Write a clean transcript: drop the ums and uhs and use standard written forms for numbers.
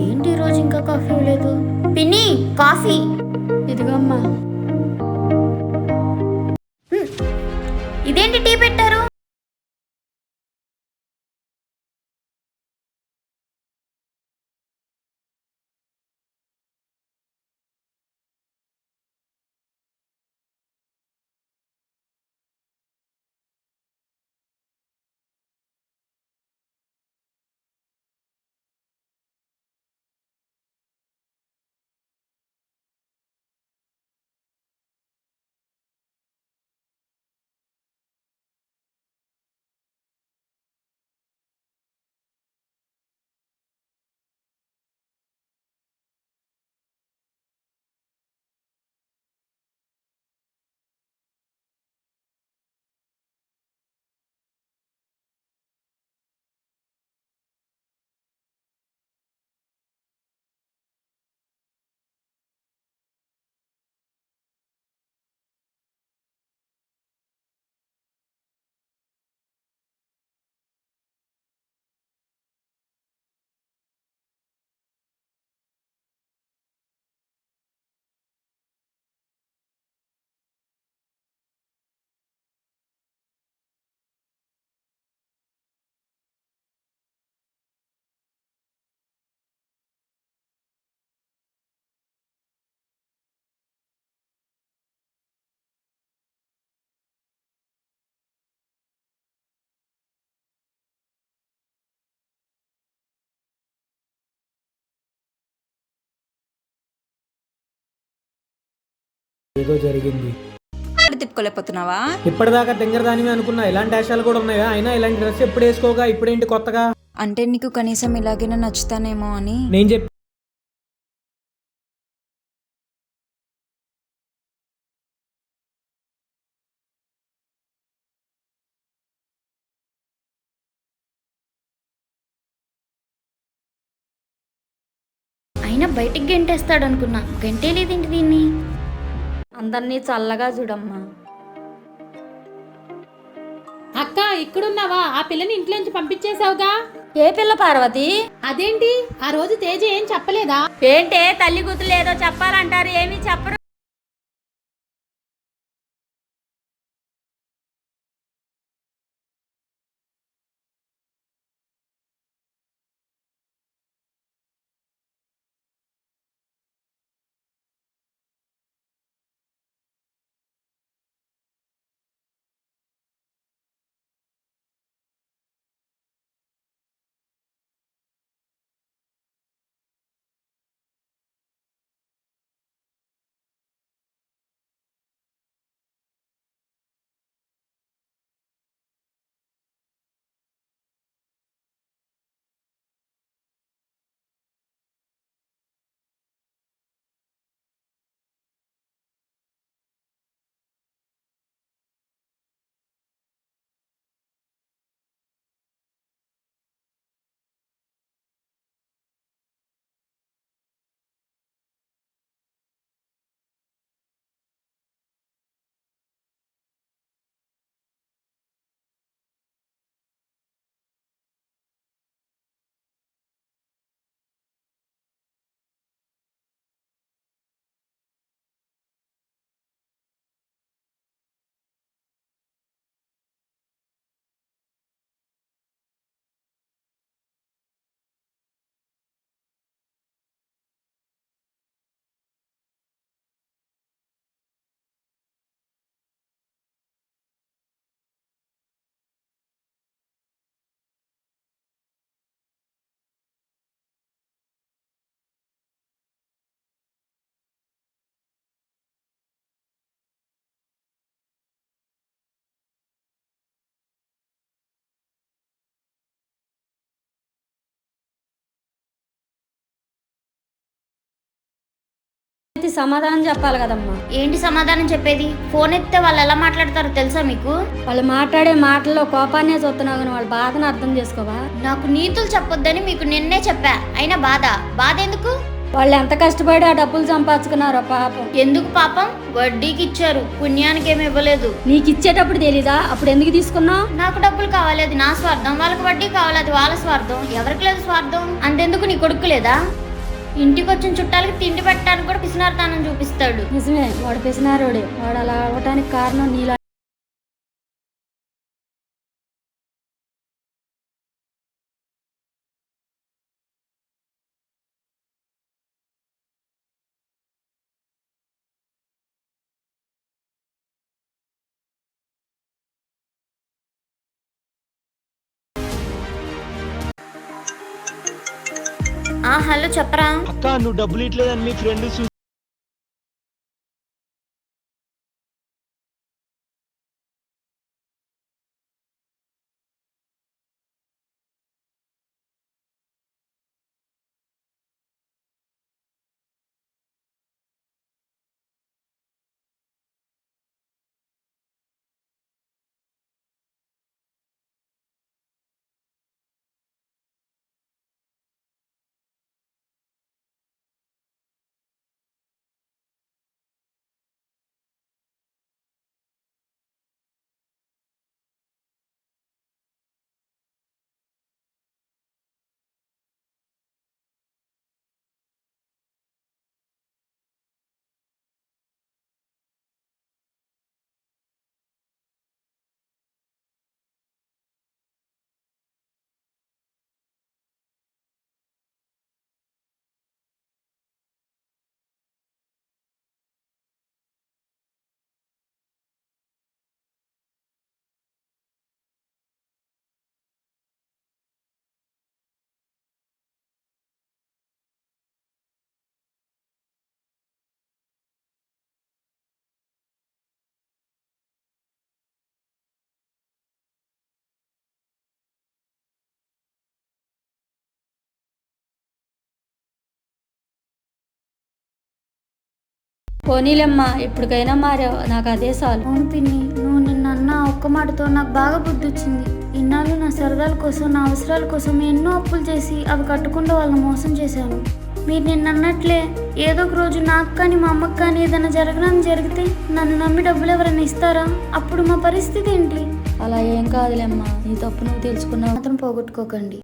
ఏంటి ఈరోజు ఇంకా కాఫీ ఇవ్వలేదు? పిన్ని, కాఫీ ఇదిగమ్మా. ఇదేంటి టీ పెట్టారు? ఏదో జరిగింది. తిప్పుకోలేకపోతున్నావా? ఇప్పటిదాకా తింగరదానివి అనుకున్నా. ఇలాంటి వేషాలు కూడా ఉన్నాయా? అయినా ఇలాంటి డ్రెస్ ఎప్పుడు వేసుకోగా ఇప్పుడేంటి కొత్తగా? అంటే నీకు కనీసం ఇలాగైనా నచ్చుతానేమో అని. నేను చెప్పి అయినా బయటికి గెంటేస్తాడు అనుకున్నా, గంటే లేదేంటి దీన్ని? అందరినీ చల్లగా చూడమ్మా. అక్క ఇక్కడున్నావా? ఆ పిల్లని ఇంట్లోంచి పంపించేశావుగా? ఏ పిల్ల పార్వతి? అదేంటి ఆ రోజు తేజ ఏం చెప్పలేదా? ఏంటే తల్లి కూతురు ఏదో చెప్పాలంటారు, ఏమీ చెప్పరు. సమాధానం చెప్పాలి కదమ్మా. ఏంటి సమాధానం చెప్పేది? ఫోన్ ఎత్తే వాళ్ళు ఎలా మాట్లాడతారో తెలుసా మీకు? వాళ్ళు మాట్లాడే మాటల్లో కోపాన్నే చూస్తున్నావు కానీ వాళ్ళ బాధను అర్థం చేసుకోవా? నాకు నీతులు చెప్పొద్దని మీకు నిన్నే చెప్పా, అయినా బాధ ఎందుకు? వాళ్ళు ఎంత కష్టపడి ఆ డబ్బులు సంపాదించుకున్నారో పాపం. ఎందుకు పాపం? వడ్డీకి ఇచ్చారు, పుణ్యానికి ఏమి ఇవ్వలేదు. నీకు ఇచ్చేటప్పుడు తెలీదా? అప్పుడు ఎందుకు తీసుకున్నావు? నాకు డబ్బులు కావాలి, అది నా స్వార్థం. వాళ్ళకి వడ్డీ కావాలి, అది వాళ్ళ స్వార్థం. ఎవరికి లేదు స్వార్థం. అంతెందుకు నీ కొడుకు లేదా? ఇంటికి వచ్చిన చుట్టాలకి తిండి పెట్టడానికి కూడా పిసినారుతనం చూపిస్తాడు. నిజమే, వాడు పిసినారోడే. వాడు అలా అవ్వటానికి కారణం నీలా. హలో చెప్పరా. అక్క నువ్వు డబ్బులు ఇట్లేదని మీ ఫ్రెండ్ పోనీలమ్మా, ఇప్పటికైనా మారావు. నాకు అదే చాలు. అవును పిన్ని, నువ్వు నిన్న అన్న ఒక్క మాటతో నాకు బాగా బుద్ధి వచ్చింది. ఇన్నాళ్ళు నా సరదాల కోసం, నా అవసరాల కోసం ఎన్నో అప్పులు చేసి అవి కట్టకుండా వాళ్ళని మోసం చేశాను. మీరు నిన్న అన్నట్లే ఏదో ఒక రోజు నాకు కానీ మా అమ్మకి కానీ ఏదైనా జరగడానికి జరిగితే నన్ను నమ్మి డబ్బులు ఎవరైనా ఇస్తారా? అప్పుడు మా పరిస్థితి ఏంటి? అలా ఏం కాదులేమ్మా, నీ తప్పు నువ్వు తెలుసుకున్నావు. మాత్రం పోగొట్టుకోకండి.